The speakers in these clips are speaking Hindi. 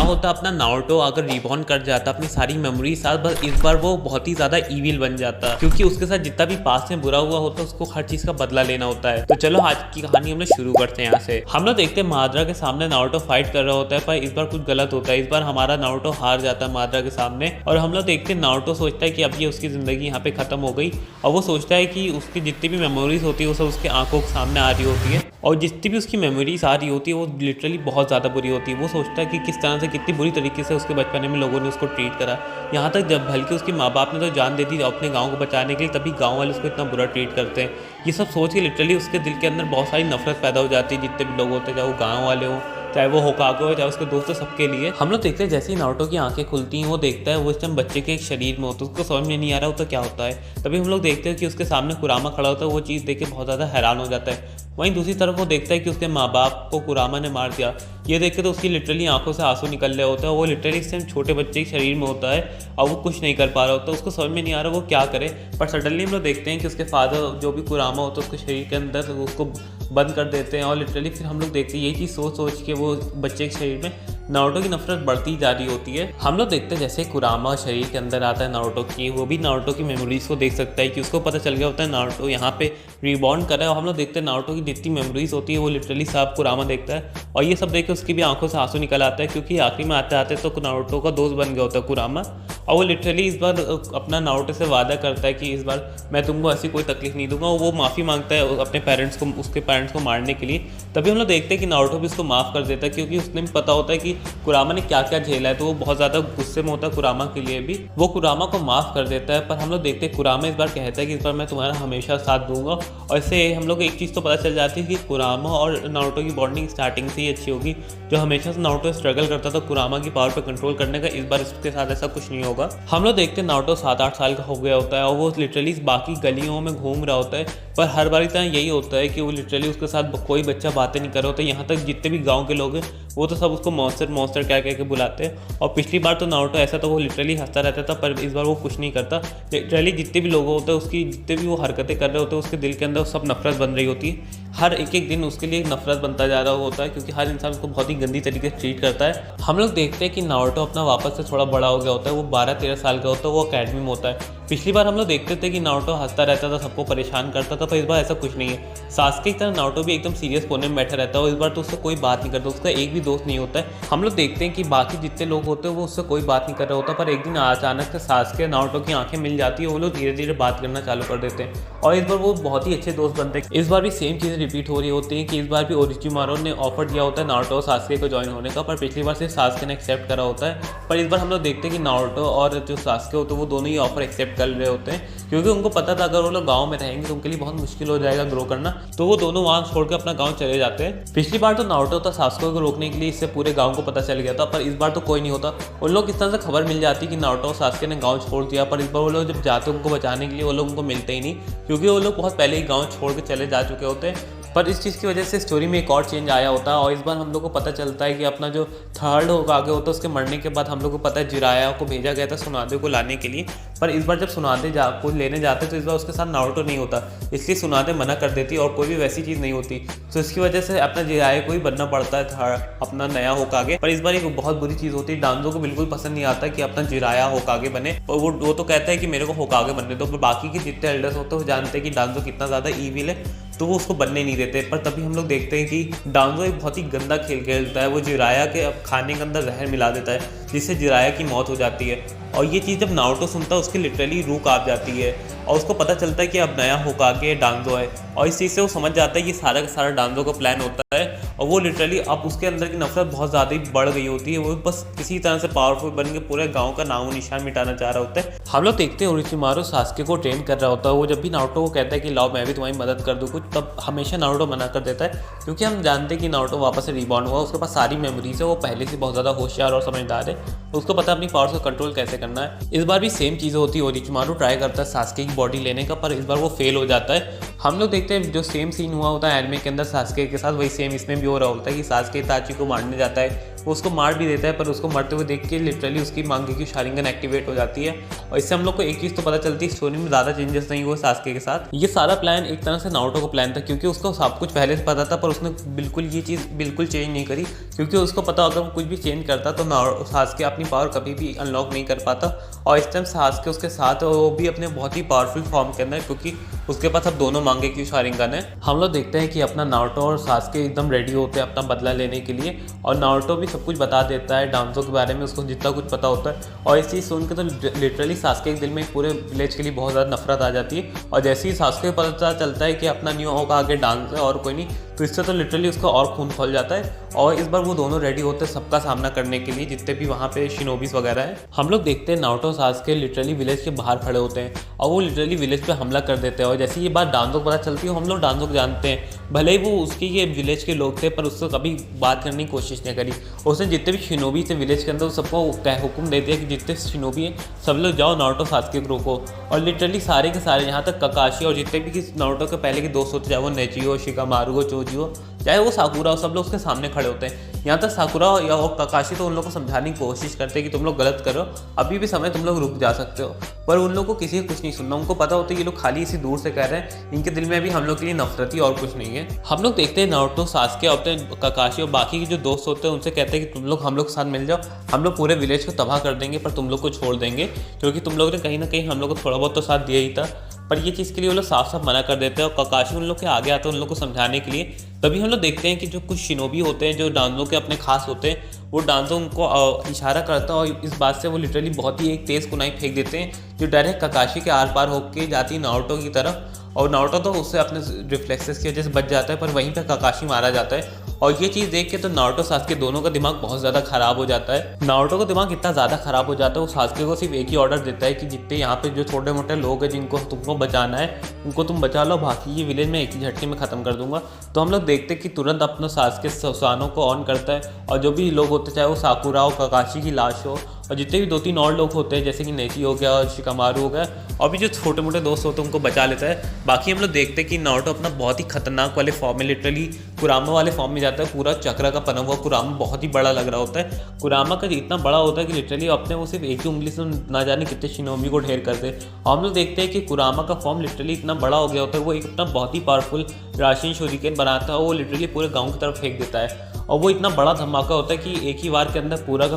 होता अपना नारुतो अगर रिबॉर्न कर जाता अपनी सारी मेमोरी साथ, बस इस बार वो बहुत ही ज्यादा ईविल बन जाता क्योंकि उसके साथ जितना भी पास्ट में बुरा हुआ होता है उसको हर चीज का बदला लेना होता है। तो चलो आज की कहानी हम लोग शुरू करते हैं यहाँ से। हम लोग देखते हैं माद्रा के सामने नारुतो फाइट कर रहा होता है, पर इस बार कुछ गलत होता है। इस बार हमारा नारुतो हार जाता है माद्रा के सामने और हम लोग देखते हैं नारुतो सोचता है कि अब ये उसकी जिंदगी यहाँ पे खत्म हो गई और वो सोचता है कि उसकी जितनी भी मेमोरीज होती है वो सब उसकी आंखों के सामने आ रही होती है और जितनी भी उसकी मेमोरीज आ रही होती है वो लिटरली बहुत ज़्यादा बुरी होती है। वो सोचता है कि किस तरह से कितनी बुरी तरीके से उसके बचपन में लोगों ने उसको ट्रीट करा, यहाँ तक जब बल्कि उसके माँ बाप ने तो जान दे दी अपने गाँव को बचाने के लिए, तभी गाँव वाले उसको इतना बुरा ट्रीट करते हैं। ये सब सोच के लिटरली उसके दिल के अंदर बहुत सारी नफरत पैदा हो जाती है जितने भी लोग होते हैं, चाहे वो गाँव वाले हों, चाहे वो होकागे हो, चाहे उसके दोस्त, सबके लिए। हम लोग देखते हैं जैसे ही नारुतो की आंखें खुलती हैं वो देखता है वो इस टाइम बच्चे के एक शरीर में होता है, उसको समझ में नहीं आ रहा होता क्या होता है। तभी हम लोग देखते हैं कि उसके सामने कुरामा खड़ा होता है, वो चीज़ देख के बहुत ज़्यादा हैरान हो जाता है। वहीं दूसरी तरफ वो देखता है कि उसके माँ बाप को कुरामा ने मार दिया। ये देख के तो उसकी लिटरली आंखों से आंसू निकल रहे होता है। वो लिटरली इस टाइम छोटे बच्चे के शरीर में होता है और वो कुछ नहीं कर पा रहा होता, उसको समझ में नहीं आ रहा वो क्या करे। पर सडनली हम लोग देखते हैं कि उसके फादर जो भी कुरामा होता है उसके शरीर के अंदर उसको बंद कर देते हैं और लिटरली फिर हम लोग देखते हैं यही चीज़ सोच सोच के वो बच्चे के शरीर में नारुतो की नफरत बढ़ती जा रही होती है। हम लोग देखते हैं जैसे कुरामा शरीर के अंदर आता है नारुतो की, वो भी नारुतो की मेमोरीज को देख सकता है कि उसको पता चल गया होता है नारुतो यहाँ पे रिबॉर्न कर रहा है। और हम लोग देखते हैं नारुतो की जितनी मेमोरीज होती है वो लिटरली सब कुरामा देखता है और ये सब देख के उसकी भी आंखों से आंसू निकल आता है क्योंकि आखिरी में आते आते तो नारुतो का दोस्त बन गया होता है कुरामा। और वो लिटरली इस बार अपना नारुतो से वादा करता है कि इस बार मैं तुमको ऐसी कोई तकलीफ नहीं दूंगा। वो माफ़ी मांगता है अपने पेरेंट्स को, उसके पेरेंट्स को मारने के लिए। तभी हम लोग देखते हैं कि नारुतो भी उसको माफ़ कर देता है क्योंकि उसने भी पता होता है कि कुरामा ने क्या क्या झेला है, तो वो बहुत ज़्यादा गुस्से में होता है कुरामा के लिए भी। वो कुरामा को माफ़ कर देता है। पर हम लोग देखते हैं कुरामा इस बार कहता है कि इस बार मैं तुम्हारा हमेशा साथ दूंगा। और इससे हम लोग एक चीज़ तो पता चल जाती है कि कुरामा और नारुतो की बॉन्डिंग स्टार्टिंग से ही अच्छी होगी। जो हमेशा से नारुतो स्ट्रगल करता था कुरामा की पावर पर कंट्रोल करने का, इस बार इसके साथ ऐसा कुछ नहीं होगा। हम लोग देखते हैं नारुतो 7-8 साल का हो गया होता है और वो लिटरली बाकी गलियों में घूम रहा होता है, पर हर बार तरह यही होता है कि वो लिटरली उसके साथ कोई बच्चा बातें नहीं कर रहा होता। यहाँ तक जितने भी गाँव के लोग हैं वो तो सब उसको मॉन्स्टर कह के बुलाते हैं। और पिछली बार तो नारुतो ऐसा तो वो लिटरली हंसता रहता था, पर इस बार वो कुछ नहीं करता। लिटरली जितने भी लोग होते हैं उसकी जितने भी वो हरकतें कर रहे होते हैं उसके दिल के अंदर सब नफरत बन रही होती है। हर एक दिन उसके लिए नफरत बनता जा रहा होता है क्योंकि हर इंसान उसको बहुत ही गंदी तरीके से ट्रीट करता है। हम लोग देखते हैं कि नारुतो अपना वापस से थोड़ा बड़ा हो गया होता है, वो 12-13 साल का होता है, वो अकेडमी में होता है। पिछली बार हम लोग देखते थे कि नारुतो हंसता रहता था, सबको परेशान करता था, पर इस बार ऐसा कुछ नहीं है। सासुके की तरह नारुतो भी एकदम सीरियस कोने में बैठा रहता है और इस बार तो उससे कोई बात नहीं करता, उसका एक भी दोस्त नहीं होता है। हम लोग देखते हैं कि बाकी जितने लोग होते हैं वो उससे कोई बात नहीं कर रहा होता, पर एक दिन अचानक से सासुके नारुतो की आंखें मिल जाती है, वो लोग धीरे धीरे बात करना चालू कर देते हैं और इस बार वो बहुत ही अच्छे दोस्त बनते हैं। इस बार भी सेम चीज़ें रिपीट हो रही होती है कि इस बार भी ओरोचिमारू ने ऑफर दिया होता है नारुतो और सासुके को ज्वाइन होने का, पर पिछली बार सिर्फ सासुके ने एक्सेप्ट करा होता है। पर इस बार हम लोग देखते हैं कि नारुतो और जो सासुके होते हैं वो दोनों ही ऑफर एक्सेप्ट कर रहे होते हैं क्योंकि उनको पता था अगर वो लोग गाँव में रहेंगे तो उनके लिए बहुत मुश्किल हो जाएगा ग्रो करना, तो वो दोनों वहाँ छोड़कर अपना गाँव चले जाते हैं। पिछली बार तो नारुतो था सासुके को रोकने के लिए, इससे पूरे गाँव को पता चल गया था, पर इस बार तो कोई नहीं होता। उन लोग इस तरह से खबर मिल जाती कि नारुतो और सासुके ने गाँव छोड़ दिया, पर इस बार वो लोग जब जाते उनको बचाने के लिए वो लोग उनको मिलते ही नहीं क्योंकि वो लोग बहुत पहले ही गाँव छोड़ के चले जा चुके होते हैं। पर इस चीज़ की वजह से स्टोरी में एक और चेंज आया होता है और इस बार हम लोग को पता चलता है कि अपना जो थर्ड होकागे होता है उसके मरने के बाद हम लोग को पता है जिराया को भेजा गया था सुनादे को लाने के लिए। पर इस बार जब सुनादे को लेने जाते तो इस बार उसके साथ नारुतो नहीं होता, इसलिए सुनादे मना कर देती और कोई भी वैसी चीज़ नहीं होती, तो इसकी वजह से अपना जिराया को ही बनना पड़ता है अपना नया होकागे। पर इस बार एक बहुत बुरी चीज़ होती है, डांजो को बिल्कुल पसंद नहीं आता कि अपना जिराया होकागे बने और वो तो कहता है कि मेरे को होकागे बनने दो, पर बाकी के जितने एल्डर्स होते हैं वो जानते हैं कि डांजो कितना ज़्यादा ईविल है, तो वो उसको बनने नहीं देते। पर तभी हम लोग देखते हैं कि डांजो एक बहुत ही गंदा खेल खेलता है, वो जिराया के खाने के अंदर जहर मिला देता है जिससे जिराया की मौत हो जाती है। और ये चीज़ जब नारुतो सुनता है उसकी लिटरली रूह कांप जाती है और उसको पता चलता है कि अब नया होकागे डांजो है और इस चीज़ से वो समझ जाता है कि सारा का सारा डांजो का प्लान होता है और वो लिटरली अब उसके अंदर की नफरत बहुत ज़्यादा ही बढ़ गई होती है। वो बस किसी तरह से पावरफुल बन के पूरे गाँव का नामो निशान मिटाना चाह रहा होता है। हम लोग देखते हैं ओरोचिमारू सासुके को ट्रेन कर रहा होता है, वो जब भी नारुतो को कहता है कि लाओ मैं भी तुम्हारी मदद कर दूँ कुछ, तब हमेशा नारुतो मना कर देता है क्योंकि हम जानते हैं कि नारुतो वापस से रिबॉर्न हुआ, उसके पास सारी मेमोरीज है, वो पहले से बहुत ज़्यादा होशियार और समझदार है, उसको पता है अपनी पावर्स को कंट्रोल कैसे करना है। इस बार भी सेम चीज़ें होती है, ओरोचिमारू ट्राई करता है सासुके की बॉडी लेने का, पर इस बार वो फेल हो जाता है। हम लोग देखते हैं जो सेम सीन हुआ होता है एनिमे के अंदर सासुके के साथ, वही सेम इसमें भी हो रहा होता है कि सासुके इताची को मारने जाता है, वो उसको मार भी देता है, पर उसको मरते हुए देख के लिटरली उसकी मांगेक्यू शारिंगन एक्टिवेट हो जाती है। और इससे हम लोग को एक चीज़ तो पता चलती है, स्टोरी में ज़्यादा चेंजेस नहीं हुए सास्के के साथ। ये सारा प्लान एक तरह से नारुतो का प्लान था, क्योंकि उसको सब कुछ पहले से पता था, पर उसने बिल्कुल ये चीज़ बिल्कुल चेंज नहीं करी, क्योंकि उसको पता अगर वो कुछ भी चेंज करता तो सास्के अपनी पावर कभी भी अनलॉक नहीं कर पाता। और इस टाइम सास्के उसके साथ वो भी अपने बहुत ही पावरफुल फॉर्म के अंदर, क्योंकि उसके पास अब दोनों मांगेक्यू शारिंगन है। हम लोग देखते हैं कि अपना नारुतो और सास्के एकदम रेडी होते हैं अपना बदला लेने के लिए, और नारुतो भी सब कुछ बता देता है डांजो के बारे में, उसको जितना कुछ पता होता है। और इस चीज़ सुन के तो लिटरली सास्के के दिल में पूरे विलेज के लिए बहुत ज़्यादा नफरत आ जाती है। और जैसे ही सास्के को पता चलता है कि अपना न्यू होगा आगे डांस है और कोई नहीं, तो इससे तो लिटरली उसका और खून खोल जाता है। और इस बार वो दोनों रेडी होते हैं सबका सामना करने के लिए, जितने भी वहाँ पे शिनोबीस वगैरह है। हम लोग देखते हैं नारुतो सास्के लिटरली विलेज के बाहर खड़े होते हैं और वो लिटरली विलेज पे हमला कर देते हैं। और जैसे ये बात डांजो को पता चलती है, हम लोग डांजो को जानते हैं, भले ही वो उसके ये विलेज के लोग थे, पर उससे कभी बात करने की कोशिश नहीं करी। उसने जितने भी शिनोबी थे विलेज के अंदर, सबको हुक्म दे दिया कि जितने शिनोबी हैं सब लोग जाओ नारुतो सास्के ग्रुप को। और लिटरली सारे के सारे, यहाँ तक ककाशी और जितने भी नारुतो के पहले के दोस्त होते, चाहे वो नेचियो, शिकामारू हो, चोजी हो, चाहे वो साकुरा हो, सब लोग उसके सामने खड़े होते हैं। यहाँ तक साकुरा या ककाशी तो उन लोगों को समझाने की कोशिश करते हैं कि तुम लोग गलत कर रहे हो, अभी भी समय तुम लोग रुक जा सकते हो, पर उन लोगों को किसी को कुछ नहीं सुनना। उनको पता होता है ये लोग खाली इसी दूर से कह रहे हैं, इनके दिल में अभी हम लोग के लिए नफरत ही और कुछ नहीं है। हम लोग देखते हैं नारुतो सास्के और ककाशी और बाकी के जो दोस्त होते हैं उनसे कहते हैं कि तुम लोग हम लोग के साथ मिल जाओ, हम लोग पूरे विलेज को तबाह कर देंगे, पर तुम लोग को छोड़ देंगे, क्योंकि तुम लोग ने कहीं ना कहीं हम लोग को थोड़ा बहुत तो साथ दिया ही था। पर ये चीज़ के लिए वो लोग साफ साफ मना कर देते हैं और ककाशी उन लोग के आगे आता है उन लोग को समझाने के लिए। तभी हम लोग देखते हैं कि जो कुछ शिनोबी होते हैं जो डांजो के अपने खास होते हैं, वो डांजो उनको इशारा करता है और इस बात से वो लिटरली बहुत ही एक तेज़ कुनाई फेंक देते हैं जो डायरेक्ट ककाशी के आर पार होके जाती है नारुतो की तरफ। और नारुतो तो उससे अपने रिफ्लेक्सेस की वजह से बच जाता है, पर वहीं पर ककाशी मारा जाता है। और ये चीज़ देख के तो नारुतो सास्के दोनों का दिमाग बहुत ज़्यादा ख़राब हो जाता है। नारुतो का दिमाग इतना ज़्यादा ख़राब हो जाता है, वो सास्के को सिर्फ एक ही ऑर्डर देता है कि जितने यहाँ पे जो छोटे मोटे लोग हैं जिनको तुमको बचाना है उनको तुम बचा लो, बाकी ये विलेज में एक ही झटके में ख़त्म कर दूंगा। तो हम लोग देखते हैं कि तुरंत अपना सास्के सुसानो को ऑन करता है और जो भी लोग होते चाहे वो साकुरा हो, ककाशी की लाश हो और जितने भी 2-3 और लोग होते हैं जैसे कि नेची हो गया, शिकामारू हो गया और भी जो छोटे मोटे दोस्त होते हैं उनको बचा लेता है। बाकी हम लोग देखते हैं कि नारुतो अपना बहुत ही खतरनाक वाले फॉर्म में लिटरली कुरामा वाले फॉर्म में जाता है। पूरा चक्र का बना हुआ कुरामा बहुत ही बड़ा लग रहा होता है। कुरामा का इतना बड़ा होता है कि लिटरली अपने वो सिर्फ एक ही उंगली से ना जाने कितने शिनोबी को ढेर करते हैं। हम लोग देखते हैं कि कुरामा का फॉर्म लिटरली इतना बड़ा हो गया होता है, वो एक अपना बहुत ही पावरफुल राशिन शूरिकेन बनाता है, वो लिटरली पूरे गाँव की तरफ फेंक देता है और वो इतना बड़ा धमाका होता है कि एक ही बार के अंदर पूरा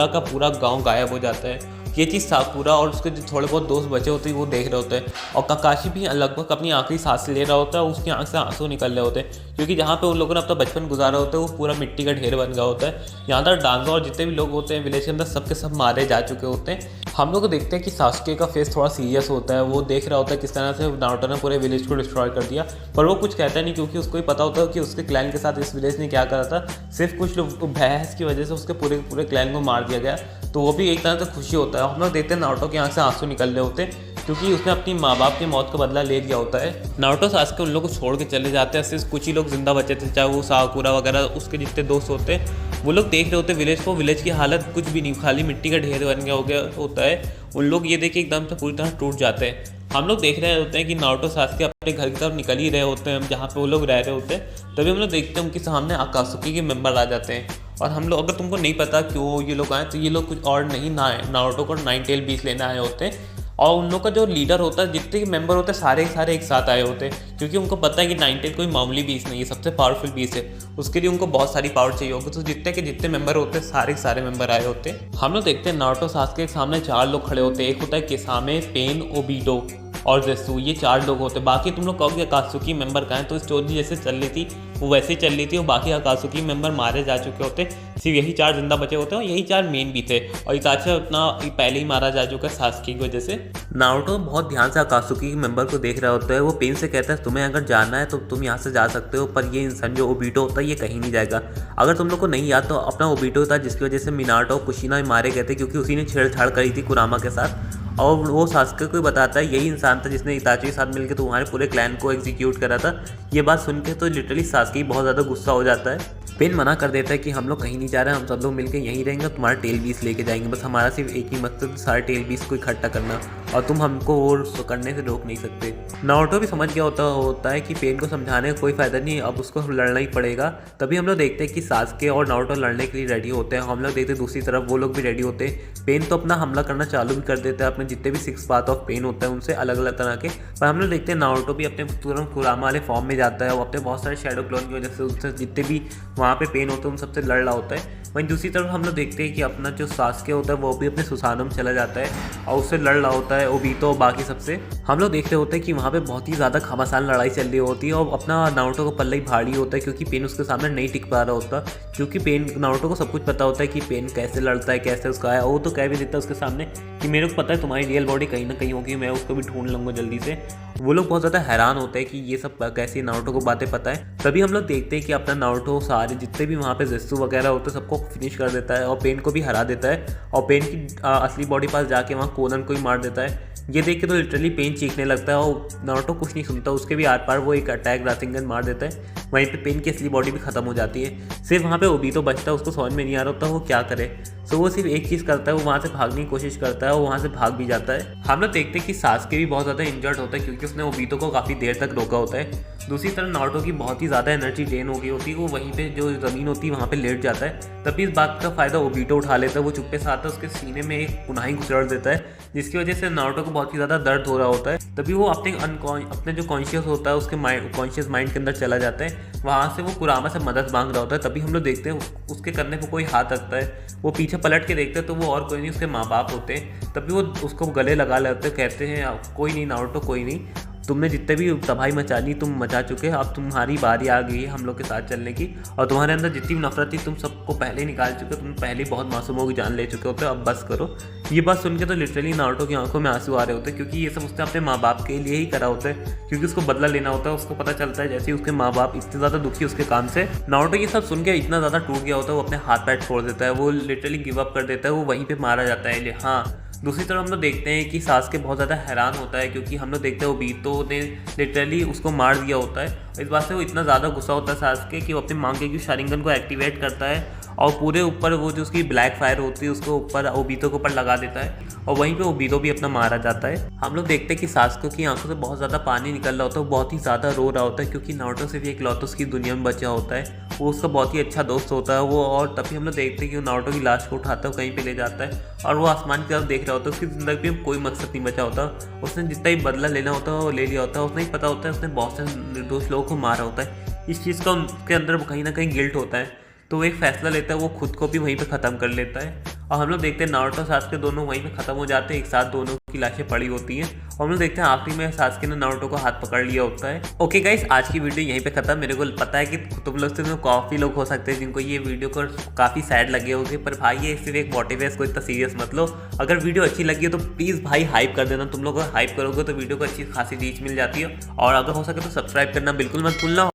का पूरा गांव गायब हो जाता है। ये चीज़ साकुरा और उसके जो थोड़े बहुत दोस्त बचे होते हैं वो देख रहे होते हैं और ककाशी भी लगभग अपनी आखिरी सांस ले रहा होता है, उसकी आंख से आंसू निकल रहे होते हैं क्योंकि जहाँ पे उन लोगों ने अपना बचपन गुजारा होता है वो पूरा मिट्टी का ढेर बन गया होता है। यहाँ तक डांजो और जितने भी लोग होते हैं विलेज के अंदर सबके सब मारे जा चुके होते हैं। हम लोग देखते हैं कि सास्के का फेस थोड़ा सीरियस होता है, वो देख रहा होता है किस तरह से नारुतो ने पूरे विलेज को डिस्ट्रॉय कर दिया, पर वो कुछ कहता नहीं क्योंकि उसको ही पता होता है कि उसके क्लैन के साथ इस विलेज ने क्या करा था। सिर्फ कुछ लोग बहस की वजह से उसके पूरे क्लैन को मार दिया गया, तो वो भी एक तरह से खुशी होता है। हम लोग देखते हैं नारुतो की आंख से आंसू निकल रहे होते हैं क्योंकि उसने अपनी माँ बाप की मौत का बदला ले लिया होता है। नारुतो सास्के उन लोगों को छोड़ के चले जाते हैं, सिर्फ कुछ ही लोग जिंदा बचे थे, चाहे वो साकुरा वगैरह उसके जितने दोस्त होते हैं। वो लोग देख रहे होते विलेज को, विलेज की हालत कुछ भी नहीं, खाली मिट्टी का ढेर बन गया हो गया होता है। उन लोग ये देख के एकदम से पूरी तरह टूट जाते हैं। हम लोग देख रहे होते हैं कि नारुतो सास्के अपने घर की तरफ निकल ही रहे होते हैं जहाँ पे वो लोग रह रहे होते हैं। तभी हम लोग देखते हैं उनके सामने अकात्सुकी के मेंबर आ जाते हैं और हम लोग, अगर तुमको नहीं पता क्यों ये लोग आए, तो ये लोग कुछ और नहीं नारुतो को 9 टेल बीस लेने आए होते हैं और उन लोग का जो लीडर होता है, जितने भी मेंबर होते हैं सारे के सारे एक साथ आए होते हैं क्योंकि उनको पता है कि 9 टेल कोई मामूली बीस नहीं है, सबसे पावरफुल बीस है। उसके लिए उनको बहुत सारी पावर चाहिए होगी, तो जितने मेंबर होते हैं सारे के सारे मेंबर आए होते हैं। हम लोग देखते हैं नारुतो सास्के के सामने 4 लोग खड़े होते हैं। एक होता है किसामे, पेन, ओबीटो और जेसु, ये 4 लोग होते हैं। बाकी तुम लोग कहोगे अकात्सुकी मेंबर कहाँ हैं, तो स्टोरी जैसे चल रही थी वो वैसे ही चल रही थी और बाकी अकात्सुकी मेंबर मारे जा चुके होते, सिर्फ यही 4 जिंदा बचे होते हैं और यही 4 मेन भी थे और इताची अपना पहले ही मारा जा चुका है सास्के की वजह से। नारुतो बहुत ध्यान से अकात्सुकी के मेंबर को देख रहा होता है। वो पेन से कहता है तुम्हें अगर जाना है तो तुम यहाँ से जा सकते हो, पर ये इंसान जो ओबीटो होता है ये कहीं नहीं जाएगा। अगर तुम लोग को नहीं याद तो अपना ओबीटो था जिसकी वजह से मिनाटो और कुशिना मारे गए थे क्योंकि उसी ने छेड़छाड़ करी थी कुरामा के साथ, और वो सास्के को बताता है यही इंसान था जिसने इताची के साथ मिलकर तुम्हारे पूरे क्लैन को एग्जीक्यूट करा था। ये बात सुन के तो लिटरली सास्के बहुत ज़्यादा गुस्सा हो जाता है। पेन मना कर देता है कि हम लोग कहीं नहीं जा रहे हैं, हम सब लोग मिलकर यहीं रहेंगे, तुम्हारा टेल बीस लेके जाएंगे, बस हमारा सिर्फ एक ही मकसद सारे टेल बीस को इकट्ठा करना। और तुम हमको और करने से रोक नहीं सकते। नारुतो भी समझ गया होता है कि पेन को समझाने का कोई फ़ायदा नहीं, अब उसको लड़ना ही पड़ेगा। तभी हम लोग देखते हैं कि सास्के और नारुतो लड़ने के लिए रेडी होते हैं। हम लोग देखते हैं दूसरी तरफ वो लोग भी रेडी होते हैं। पेन तो अपना हमला करना चालू भी कर देता है, अपने जितने भी 6 पाथ ऑफ पेन होता है उनसे अलग अलग तरह के। पर हम लोग देखते हैं नारुतो भी अपने तुरंत कुरामा वाले फॉर्म में जाता है और अपने बहुत सारे शैडो क्लोन की वजह से उससे जितने भी वहाँ पे पेन होते हैं उन सबसे लड़ रहा होता है। वहीं दूसरी तरफ हम लोग देखते हैं कि अपना जो सास्के होता है वो भी अपने सुसानो में चला जाता है और उससे लड़ रहा होता है ओबीतो और बाकी सबसे। हम लोग देखते होते हैं कि वहाँ पे बहुत ही ज़्यादा घमासान लड़ाई चल रही होती है और अपना नारुतो का पल्ला ही भारी होता है क्योंकि पेन उसके सामने नहीं टिक पा रहा होता। क्योंकि पेन नारुतो को सब कुछ पता होता है कि पेन कैसे लड़ता है, कैसे उसका है। वो तो कह भी देता है उसके सामने कि मेरे को पता है तुम्हारी रियल बॉडी कहीं ना कहीं होगी, मैं उसको भी ढूंढ लूँगा जल्दी से। वो लोग बहुत ज़्यादा हैरान होते हैं कि ये सब कैसे नारुतो को बातें पता है। तभी हम लोग देखते हैं कि अपना नारुतो सारे जितने भी वहाँ पे ज़ेत्सु वगैरह होते हैं सबको फिनिश कर देता है और पेन को भी हरा देता है और पेन की असली बॉडी पास जाके वहाँ कोनन को ही मार देता है। ये देख के तो लिटरली पेन चीखने लगता है और नारुतो कुछ नहीं सुनता, उसके भी आर पार वो एक अटैक रासेंगन मार देता है। वहीं पे पेन की असली बॉडी भी खत्म हो जाती है। सिर्फ वहाँ पे ओबीतो बचता है, उसको समझ में नहीं आ रहा होता वो क्या करे। सो वो सिर्फ एक चीज़ करता है, वो वहाँ से भागने की कोशिश करता है और वहाँ से भाग भी जाता है। हम लोग देखते हैं कि सास्के भी बहुत ज़्यादा इंजर्ड होता है क्योंकि उसने ओबीतो को काफ़ी देर तक रोका होता है। दूसरी तरफ नारुतो की बहुत ही ज़्यादा एनर्जी ड्रेन हो गई होती है, वो वहीं पे जो ज़मीन होती है वहाँ पे लेट जाता है। तभी इस बात का फ़ायदा ओबीतो उठा लेता है, वो चुप्पे से आता है, उसके सीने में एक पुनाही घुसड़ देता है जिसकी वजह से नारुतो को बहुत ही ज़्यादा दर्द हो रहा होता है। तभी वो अपने जो कॉन्शियस होता है उसके कॉन्शियस माइंड के अंदर चला जाता है, वहाँ से वो कुरामा से मदद मांग रहा होता है। तभी हम लोग देखते हैं उसके कंधे पर कोई हाथ रखता है, वो पीछे पलट के देखते हैं तो वो और कोई नहीं उसके माँ बाप होते हैं। तभी वो उसको गले लगा लेते हैं, कहते हैं कोई नहीं नारुतो, कोई नहीं, तुमने जितने भी तबाही मचा ली तुम मचा चुके, अब तुम्हारी बारी आ गई है हम लोग के साथ चलने की। और तुम्हारे अंदर जितनी भी नफरत थी तुम सबको पहले ही निकाल चुके हो, तुम पहले ही बहुत मासूमों की जान ले चुके होते हो, अब बस करो। ये बात सुन के तो लिटरली नारुतो की आंखों में आंसू आ रहे होते हैं क्योंकि ये सब उसने अपने माँ बाप के लिए ही करा होता है, क्योंकि उसको बदला लेना होता है। उसको पता चलता है जैसे ही उसके माँ बाप इतने ज़्यादा दुखी उसके काम से, नारुतो ये सब सुन के इतना ज़्यादा टूट गया होता है, वो अपने हाथ पैर छोड़ देता है, वो लिटरली गिव अप कर देता है, वो वहीं पर मारा जाता है। हाँ, दूसरी तरफ हम लोग देखते हैं कि सास्के बहुत ज़्यादा हैरान होता है क्योंकि हम लोग देखते हैं ओबीतो ने लिटरली उसको मार दिया होता है। इस बात से वो इतना ज़्यादा गुस्सा होता है सास्के कि वो अपने मांगे की शारिंगन को एक्टिवेट करता है और पूरे ऊपर वो जो उसकी ब्लैक फायर होती है उसको ऊपर ओबीतो के ऊपर लगा देता है और वहीं पे ओबीतो भी अपना मारा जाता है। हम लोग देखते हैं कि सास्के की आंखों से बहुत ज़्यादा पानी निकल रहा होता है, वो बहुत ही ज़्यादा रो रहा होता है क्योंकि नारुतो सिर्फ एक लौता उसकी दुनिया में बचा होता है, वो उसका बहुत ही अच्छा दोस्त होता है वो। और तभी हम लोग देखते हैं कि वो नारुतो की लाश को उठाता है, कहीं पे ले जाता है और वो आसमान की तरफ देख रहा होता है। उसकी ज़िंदगी में कोई मकसद नहीं बचा होता, उसने जितना ही बदला लेना होता है वो ले लिया होता है। उसने ही पता होता है उसने बहुत से निर्दोष लोगों को मारा होता है, इस चीज़ का उनके अंदर कहीं ना कहीं गिल्ट होता है, तो वो एक फैसला लेता है, वो खुद को भी वहीं पे ख़त्म कर लेता है। और हम लोग देखते हैं नारुतो सास्के दोनों वहीं पे ख़त्म हो जाते हैं, एक साथ दोनों की लाशें पड़ी होती हैं और हम लोग देखते हैं आखिरी में सास्के ने नारुतो को हाथ पकड़ लिया होता है। ओके गाइस, आज की वीडियो यहीं पे खत्म। मेरे को पता है कि तुम लोग से काफ़ी लोग हो सकते हैं जिनको ये वीडियो को काफ़ी सैड लगे होंगे, पर भाई ये सिर्फ एक मोटिवेशन, को इतना सीरियस मत लो। अगर वीडियो अच्छी लगी है तो प्लीज़ भाई हाइप कर देना, तुम लोग हाइप करोगे तो वीडियो को अच्छी खासी रीच मिल जाती है। और अगर हो सके तो सब्सक्राइब करना बिल्कुल मत भूलना।